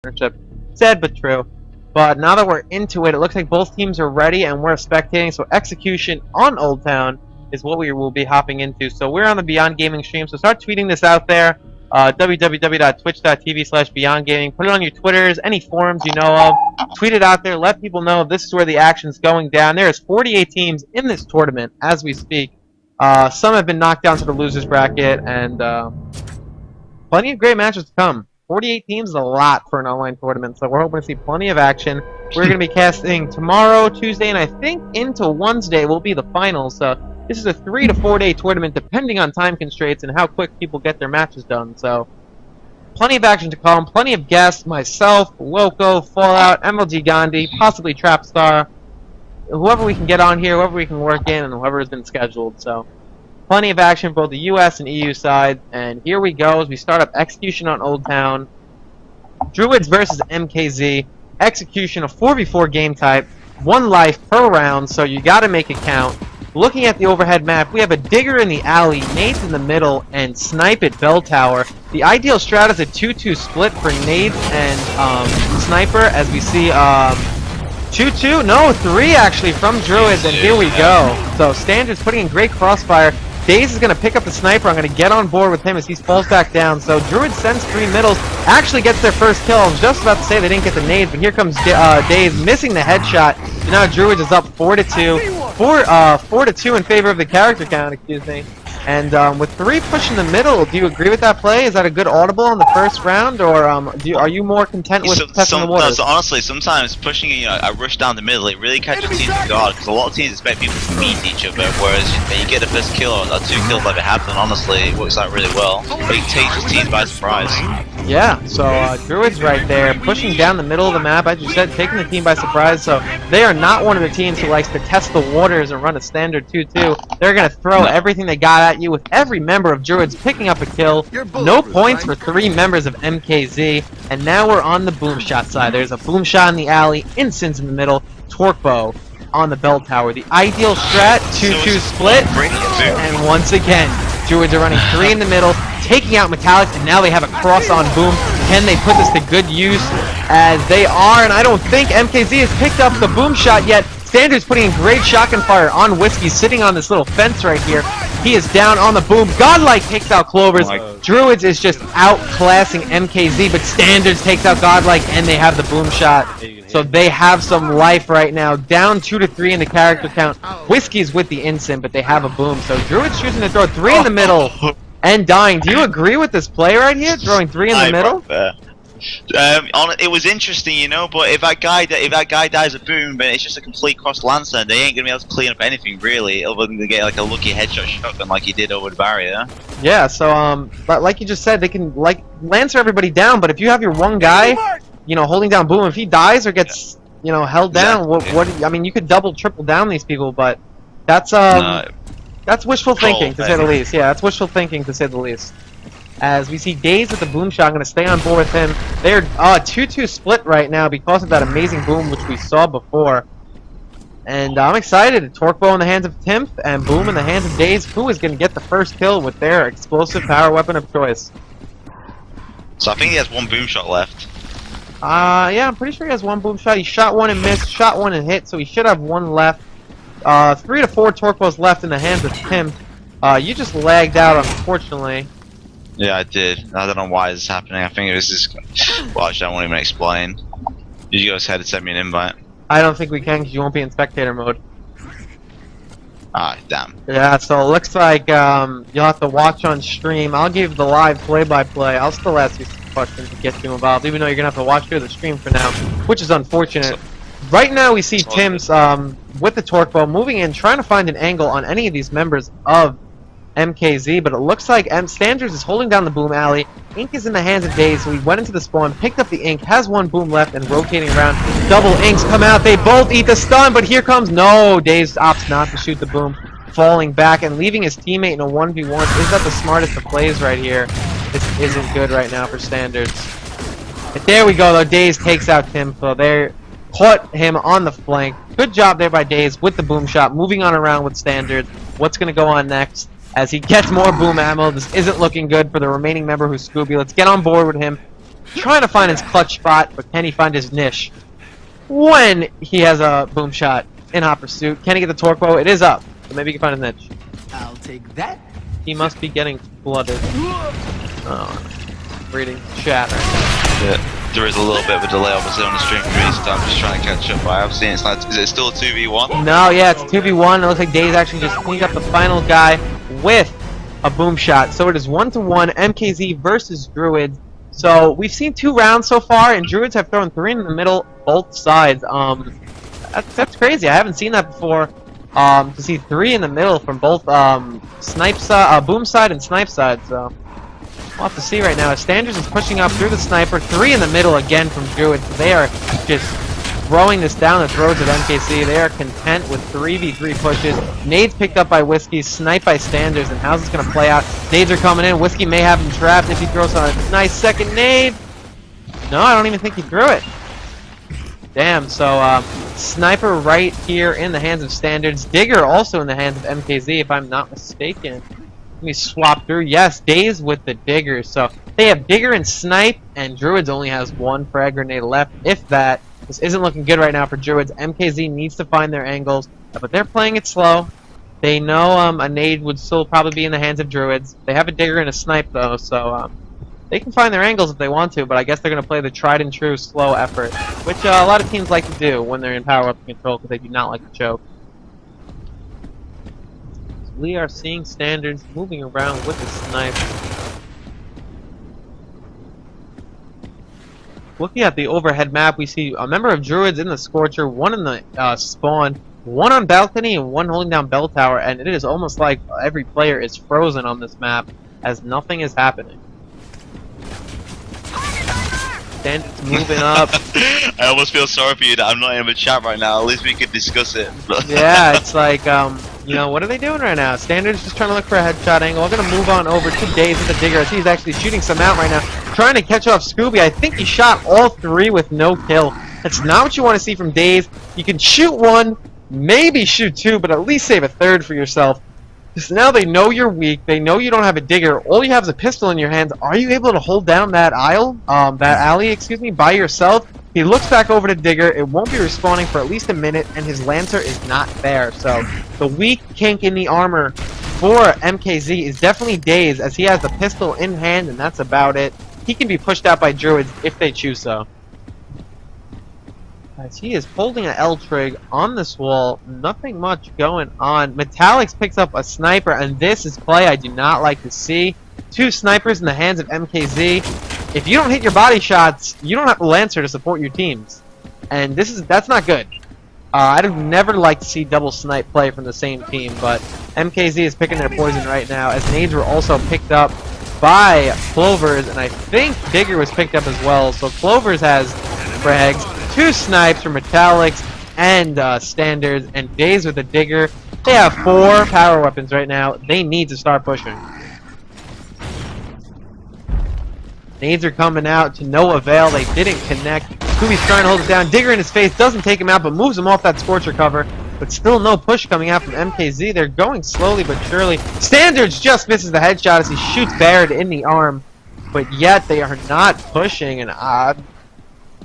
partnership. Sad but true. But now that we're into it, it looks like both teams are ready and we're spectating. So execution on Oldtown is what we will be hopping into. So we're on the Beyond Gaming stream. So start tweeting this out there. www.twitch.tv/BeyondGaming. Put it on your Twitters, any forums you know of. Tweet it out there. Let people know this is where the action's going down. There is 48 teams in this tournament as we speak. Some have been knocked down to the losers bracket, and plenty of great matches to come. 48 teams is a lot for an online tournament, so we're hoping to see plenty of action. We're going to be casting tomorrow, Tuesday, and I think into Wednesday will be the finals. So this is a 3 to 4 day tournament, depending on time constraints and how quick people get their matches done. So plenty of action to come, plenty of guests, myself, Loco, Fallout, MLG Gandhi, possibly Trapstar, whoever we can get on here, whoever we can work in, and whoever has been scheduled. So plenty of action both the US and EU side, and here we go as we start up execution on Oldtown. Druidz versus MKZ. Execution, a 4v4 game type, 1 life per round, so you gotta make it count. Looking at the overhead map, we have a digger in the alley, nades in the middle, and snipe at bell tower. The ideal strat is a 2-2 split for nades and sniper, as we see 2-2? No, 3 actually from Druidz, and here we go. So Standard's putting in great crossfire. Daze is going to pick up the sniper. I'm going to get on board with him as he falls back down. So Druidz sends 3 middles, actually gets their first kill. I was just about to say they didn't get the nades, but here comes Daze missing the headshot. And now Druidz is up 4-2. 4-2 in favor of the character count, excuse me. And with 3 pushing the middle, do you agree with that play? Is that a good audible on the first round, or are you more content with testing the waters? So honestly, sometimes pushing a rush down the middle, it really catches teams off guard, because a lot of teams expect people to meet each other, whereas you get the first kill or 2 kills like it happened, honestly, it works out really well. But it takes teams by surprise. Yeah, so Druidz right there, pushing down the middle of the map, as you said, taking the team by surprise. So they are not one of the teams who likes to test the waters and run a standard 2-2. They're going to throw everything they got at you, with every member of Druidz picking up a kill. No points for 3 members of MKZ. And now we're on the boom shot side. There's a boom shot in the alley, Instance in the middle, Torque Bow on the bell tower. The ideal strat, 2-2 split. And once again, Druidz are running 3 in the middle, taking out Metallics, and now they have a cross on boom. Can they put this to good use? As they are, and I don't think MKZ has picked up the boom shot yet. Standard's putting in great shotgun fire on Whiskey, sitting on this little fence right here. He is down on the boom. Godlike takes out Clovers. Druidz is just outclassing MKZ, but Standards takes out Godlike, and they have the boom shot. So they have some life right now. Down 2-3 in the character count. Whiskey's with the instant, but they have a boom. So Druidz choosing to throw 3 in the middle and dying. Do you agree with this play right here? Throwing 3 in the middle? It was interesting, you know, but if that guy dies a boom, but it's just a complete cross lancer, they ain't gonna be able to clean up anything really, other than to get like a lucky headshot shotgun like he did over the barrier. Yeah, so but like you just said, they can like lancer everybody down, but if you have your one guy, you know, holding down boom, if he dies or gets you know held down, what I mean, you could double, triple down these people, but that's wishful thinking to say the least. Yeah, that's wishful thinking to say the least. As we see Daze with the boom shot, I'm going to stay on board with him. They're 2-2 split right now because of that amazing boom which we saw before. And I'm excited. Torque Bow in the hands of Timph and boom in the hands of Daze. Who is going to get the first kill with their explosive power weapon of choice? So I think he has 1 boom shot left. Yeah, I'm pretty sure he has 1 boom shot. He shot 1 and missed, shot 1 and hit, so he should have 1 left. 3 to 4 Torque Bows left in the hands of Timph. You just lagged out, unfortunately. Yeah, I did. I don't know why this is happening. I think it was just... Well, actually, I won't even explain. You guys had to send me an invite. I don't think we can because you won't be in spectator mode. Ah, damn. Yeah, so it looks like you'll have to watch on stream. I'll give the live play-by-play. I'll still ask you some questions to get you involved, even though you're going to have to watch through the stream for now, which is unfortunate. Right now we see Tim's with the Torque Bow moving in, trying to find an angle on any of these members of MKZ, but it looks like Standards is holding down the boom alley. Ink is in the hands of Daze, so he went into the spawn, picked up the Ink, has 1 boom left, and rotating around. Double Inks come out, they both eat the stun, but here comes... No, Daze opts not to shoot the boom, falling back and leaving his teammate in a 1v1. Is that the smartest of plays right here? This isn't good right now for Standards. But there we go, though. Daze takes out Tim, so they caught him on the flank. Good job there by Daze with the boom shot, moving on around with Standards. What's going to go on next? As he gets more boom ammo. This isn't looking good for the remaining member who's Scooby. Let's get on board with him. trying to find his clutch spot, but can he find his niche? When he has a boom shot in hot pursuit, can he get the torque bow? It is up, so maybe he can find a niche. I'll take that. He must be getting flooded. Oh, reading chat right now. Yeah. There is a little bit of a delay obviously on the stream for me, so I'm just trying to catch up. I have seen it's like, is it still a 2v1? No, yeah, it's 2v1. It looks like Daze actually just cleaned up the final guy with a boom shot. So it is 1-1, MKZ versus Druidz. So we've seen 2 rounds so far, and Druidz have thrown 3 in the middle, both sides. That's crazy. I haven't seen that before. To see 3 in the middle from both boom side and snipe side. So we'll have to see right now. Standards is pushing up through the sniper. 3 in the middle again from Druidz. They are just throwing this down the throats of MKC. They are content with 3v3 pushes. Nades picked up by Whiskey, sniped by Standards, and how's this going to play out? Nades are coming in. Whiskey may have him trapped if he throws a nice second nade. No, I don't even think he threw it. Damn, so sniper right here in the hands of Standards. Digger also in the hands of MKZ, if I'm not mistaken. Let me swap through. Yes, Daze with the Digger. So they have Digger and Snipe, and Druidz only has 1 frag grenade left, if that. This isn't looking good right now for Druidz. MKZ needs to find their angles, but they're playing it slow. They know a nade would still probably be in the hands of Druidz. They have a Digger and a Snipe, though, so they can find their angles if they want to, but I guess they're going to play the tried and true slow effort, which a lot of teams like to do when they're in power-up control, because they do not like to choke. We are seeing Standards moving around with the snipe. Looking at the overhead map, we see a member of Druidz in the Scorcher, 1 in the spawn, 1 on balcony, and 1 holding down bell tower, and it is almost like every player is frozen on this map, as nothing is happening. Standards moving up. I almost feel sorry for you that I'm not in the chat right now. At least we could discuss it. Yeah, it's like, you know, what are they doing right now? Standards just trying to look for a headshot angle. We're going to move on over to Daze with the Digger. I see he's actually shooting some out right now. Trying to catch off Scooby. I think he shot all 3 with no kill. That's not what you want to see from Daze. You can shoot 1, maybe shoot 2, but at least save a 3rd for yourself. Because now they know you're weak. They know you don't have a Digger. All you have is a pistol in your hands. Are you able to hold down that alley, by yourself? He looks back over to Digger. It won't be respawning for at least a minute, and his Lancer is not there. So the weak kink in the armor for MKZ is definitely Daze, as he has the pistol in hand, and that's about it. He can be pushed out by Druidz if they choose so. As he is holding an L-trig on this wall, nothing much going on. Metallics picks up a sniper, and this is play I do not like to see. 2 snipers in the hands of MKZ. If you don't hit your body shots, you don't have a Lancer to support your teams. And that's not good. I'd never like to see double snipe play from the same team, but MKZ is picking their poison right now, as nades were also picked up by Clovers, and I think Digger was picked up as well. So Clovers has frags, 2 snipes from Metallics and Standards, and Daze with the Digger. They have 4 power weapons right now. They need to start pushing. Nades are coming out to no avail. They didn't connect. Scooby's trying to hold it down. Digger in his face doesn't take him out, but moves him off that Scorcher cover. But still no push coming out from MKZ. They're going slowly but surely. Standards just misses the headshot as he shoots Barrett in the arm. But yet they are not pushing, and I'm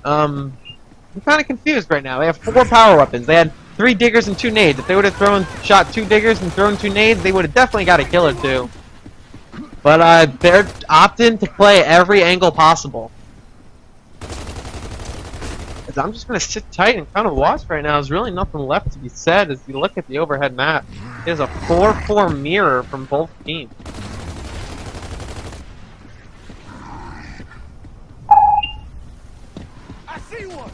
kind of confused right now. They have 4 power weapons. They had 3 Diggers and 2 nades. If they would have shot 2 Diggers and thrown 2 nades, they would have definitely got a kill or 2. But they're opting to play every angle possible. I'm just going to sit tight and kind of watch right now. There's really nothing left to be said as you look at the overhead map. There's a 4-4 mirror from both teams. I see one.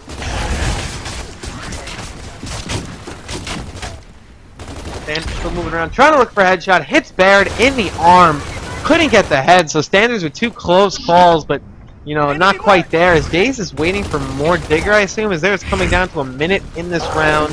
Standards still moving around, trying to look for a headshot. Hits Baird in the arm. Couldn't get the head, so Standards with 2 close calls, but you know, not quite there. As Daze is waiting for more Digger, I assume, as there's coming down to a minute in this round.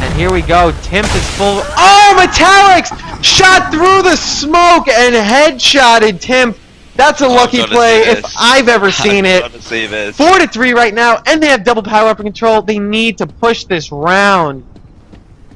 And here we go. Timp is full. Oh, Metallics! Shot through the smoke and headshotted Timp. That's a lucky play if I've ever seen it. 4-3 right now, and they have double power up control. They need to push this round.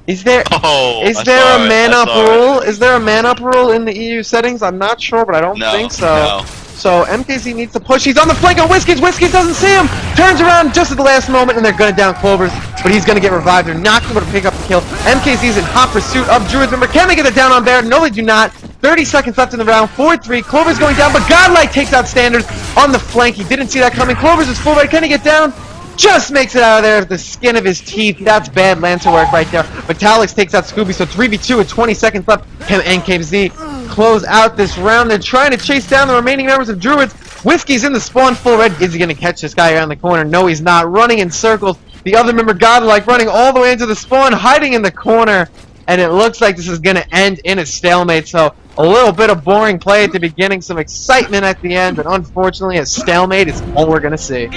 Is there a man up rule? Is there a man up rule in the EU settings? I'm not sure, but I don't think so. No. so MKZ needs to push. He's on the flank of Whiskies. Whiskies doesn't see him. Turns around just at the last moment, and they're going to down Clovers, but he's going to get revived. They're not able to pick up the kill. MKZ's in hot pursuit of Druidz. Remember, can they get it down on Bear? No, they do not. 30 seconds left in the round. 4-3. Clovers going down, but Godlike takes out Standards on the flank. He didn't see that coming. Clovers is full right. Can he get down? Just makes it out of there with the skin of his teeth. That's bad Lancer work right there. Metallics takes out Scooby, so 3v2 with 20 seconds left. Can NKZ close out this round? They're trying to chase down the remaining members of Druidz. Whiskey's in the spawn full red. Is he going to catch this guy around the corner? No, he's not. Running in circles. The other member, Godlike, running all the way into the spawn, hiding in the corner. And it looks like this is going to end in a stalemate. So a little bit of boring play at the beginning, some excitement at the end, but unfortunately a stalemate is all we're going to see.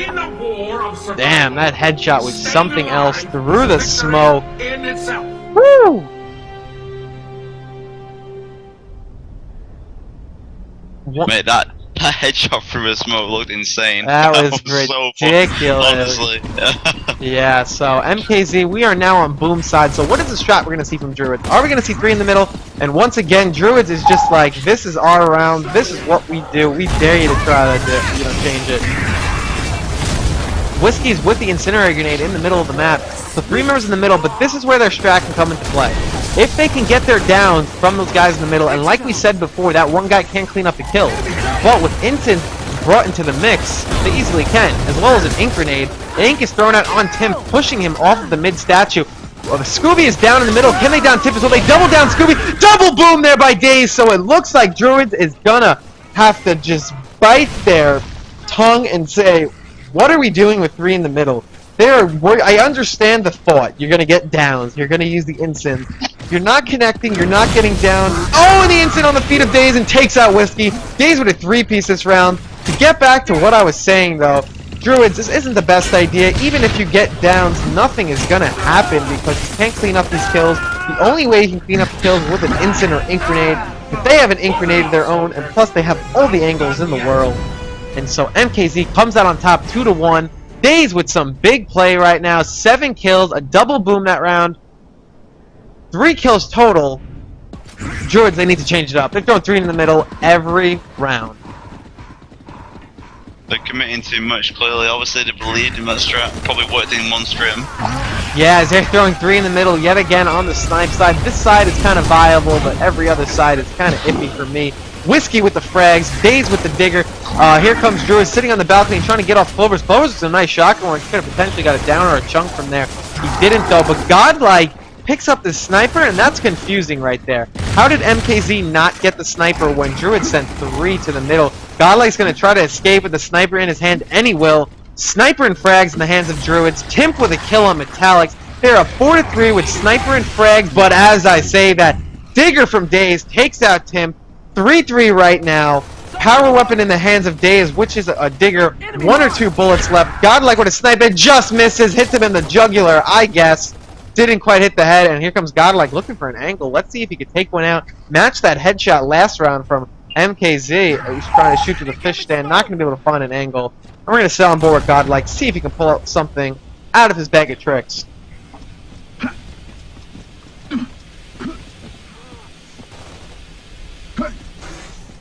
Damn, that headshot was something else through the smoke. Woo! Mate, that headshot through the smoke looked insane. That was so ridiculous. Fun, honestly. Yeah, so MKZ, we are now on boom side. So what is the strat we're going to see from Druidz? Are we going to see 3 in the middle? And once again, Druidz is just like, this is our round. This is what we do. We dare you to try to change it. Whiskey's with the incinerator grenade in the middle of the map. So 3 members in the middle, but this is where their strat can come into play. If they can get their downs from those guys in the middle, and like we said before, that one guy can't clean up the kill. But with Instant brought into the mix, they easily can, as well as an Ink grenade. The Ink is thrown out on Tim, pushing him off of the mid statue. Well, the Scooby is down in the middle. Can they down Tim as well? They double down Scooby. Double boom there by Daze, so it looks like Druidz is gonna have to just bite their tongue and say, what are we doing with 3 in the middle? I understand the thought. You're gonna get downs. You're gonna use the instant. You're not connecting. You're not getting down. Oh, and the instant on the feet of Daze and takes out Whiskey. Daze with a 3-piece this round. To get back to what I was saying though, Druidz, this isn't the best idea. Even if you get downs, nothing is gonna happen because you can't clean up these kills. The only way you can clean up the kills is with an instant or ink grenade. But they have an ink grenade of their own, and plus they have all the angles in the world. And so MKZ comes out on top 2-1. Daze with some big play right now. 7 kills, a double boom that round. 3 kills total. Druidz, they need to change it up. They're throwing 3 in the middle every round. They're committing too much, clearly. Obviously, they believed in that strat. Probably worked in one stream. Yeah, as they're throwing 3 in the middle yet again on the snipe side. This side is kind of viable, but every other side is kind of iffy for me. Whiskey with the frags, Daze with the digger. Here comes Druidz sitting on the balcony trying to get off Clovers. Clovers with some nice shotgun where he could have potentially got a down or a chunk from there. He didn't though, but Godlike picks up the sniper, and that's confusing right there. How did MKZ not get the sniper when Druidz sent 3 to the middle? Godlike's going to try to escape with the sniper in his hand, and he will. Sniper and frags in the hands of Druidz. Timp with a kill on Metallics. They're a 4-3 with sniper and frags, but as I say that, digger from Daze takes out Timp. 3-3 right now. Power weapon in the hands of Daze, which is a digger. 1 or 2 bullets left. Godlike with a sniper just misses. Hits him in the jugular, I guess. Didn't quite hit the head, and here comes Godlike looking for an angle. Let's see if he can take one out. Match that headshot last round from MKZ. He's trying to shoot to the fish stand. Not going to be able to find an angle. And we're going to sell on board with Godlike. See if he can pull out something out of his bag of tricks.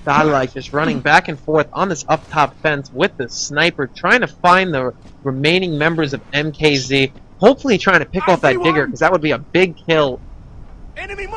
Godlike just running back and forth on this up top fence with the sniper, trying to find the remaining members of MKZ. Hopefully trying to pick off that digger, because that would be a big kill.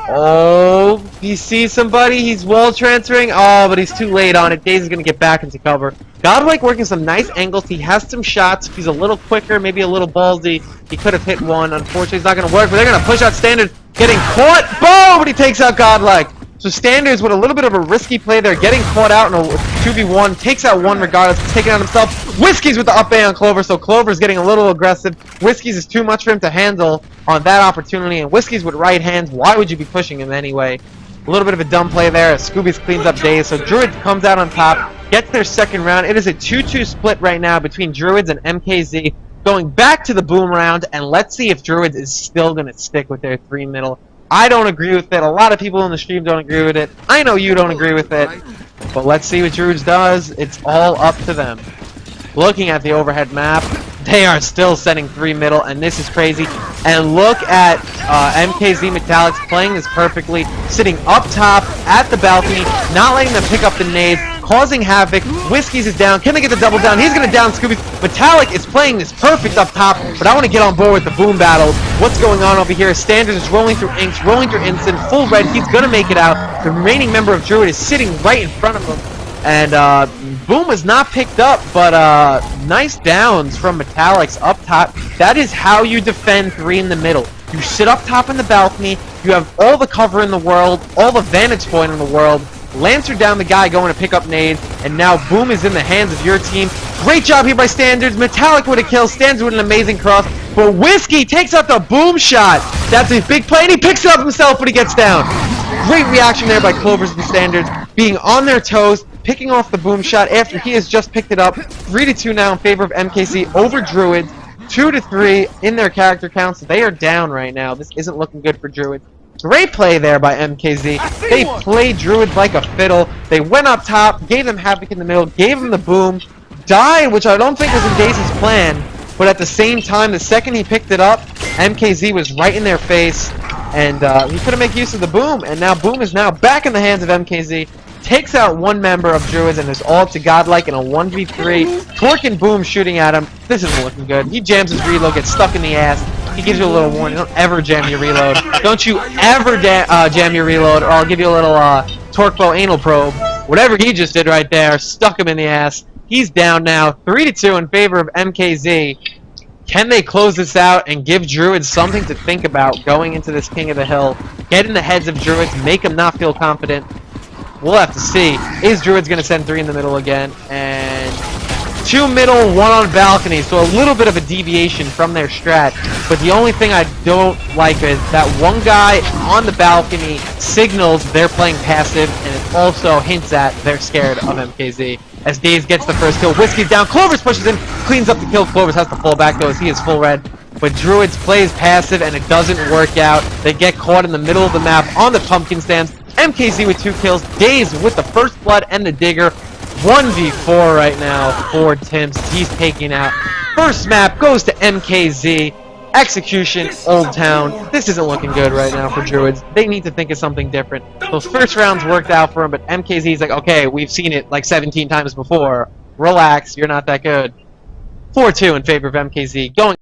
Oh, he sees somebody. He's wall transferring. Oh, but he's too late on it. Daze is going to get back into cover. Godlike working some nice angles. He has some shots. If he's a little quicker, maybe a little ballsy, he could have hit one. Unfortunately, it's not going to work, but they're going to push out Standard. Getting caught. Boom! But he takes out Godlike. So Standards with a little bit of a risky play there, getting caught out in a 2v1, takes out one regardless, taking out himself. Whiskey's with the up A on Clover, so Clover's getting a little aggressive. Whiskey's is too much for him to handle on that opportunity, and Whiskey's with right hands. Why would you be pushing him anyway? A little bit of a dumb play there as Scooby's cleans up Daze, so Druidz comes out on top, gets their second round. It is a 2-2 split right now between Druidz and MKZ, going back to the boom round, and let's see if Druidz is still going to stick with their 3 middle. I don't agree with it. A lot of people in the stream don't agree with it. I know you don't agree with it. But let's see what Druidz does. It's all up to them. Looking at the overhead map, they are still sending 3 middle, and this is crazy. And look at MKZ Metallics playing this perfectly, sitting up top at the balcony, not letting them pick up the nades. causing havoc. Whiskey's is down. Can they get the double down? He's going to down Scooby. Metallic is playing this perfect up top, but I want to get on board with the boom battle. What's going on over here? Standards is rolling through Inks, rolling through Instant, full red. He's going to make it out. The remaining member of Druid is sitting right in front of him. And Boom is not picked up, but nice downs from Metallics up top. That is how you defend 3 in the middle. You sit up top in the balcony, you have all the cover in the world, all the vantage point in the world, Lancer down the guy going to pick up nades, and now Boom is in the hands of your team. Great job here by Standards. Metallic with a kill, Standards with an amazing cross, but Whiskey takes out the Boom shot. That's a big play, and he picks it up himself, but he gets down. Great reaction there by Clovers and Standards, being on their toes, picking off the Boom shot after he has just picked it up. 3-2 now in favor of MKZ over Druidz. 2-3 in their character counts. They are down right now. This isn't looking good for Druidz. Great play there by MKZ. They played Druidz like a fiddle. They went up top, gave them Havoc in the middle, gave them the Boom, died, which I don't think was in Daze's plan, but at the same time, the second he picked it up, MKZ was right in their face, and he couldn't make use of the Boom, and now Boom is now back in the hands of MKZ. Takes out one member of Druidz and is all to godlike in a 1v3. Torque and Boom shooting at him. This isn't looking good. He jams his reload, gets stuck in the ass. He gives you a little warning. Don't ever jam your reload. Don't you ever jam your reload, or I'll give you a little torque bow anal probe. Whatever he just did right there, stuck him in the ass. He's down now, 3-2 in favor of MKZ. Can they close this out and give Druidz something to think about going into this King of the Hill? Get in the heads of Druidz, make them not feel confident. We'll have to see. Is Druidz going to send 3 in the middle again? And 2 middle, 1 on balcony. So a little bit of a deviation from their strat. But the only thing I don't like is that one guy on the balcony signals they're playing passive, and it also hints at they're scared of MKZ. As Daze gets the first kill, Whiskey's down. Clovers pushes in, cleans up the kill. Clovers has to fall back though as he is full red. But Druidz plays passive and it doesn't work out. They get caught in the middle of the map on the pumpkin stands. MKZ with 2 kills, Daze with the first blood and the digger. 1v4 right now for Timps. He's taking out. First map goes to MKZ. Execution, Oldtown. This isn't looking good right now for Druidz. They need to think of something different. Those first rounds worked out for him, but MKZ's like, okay, we've seen it like 17 times before. Relax, you're not that good. 4-2 in favor of MKZ. Going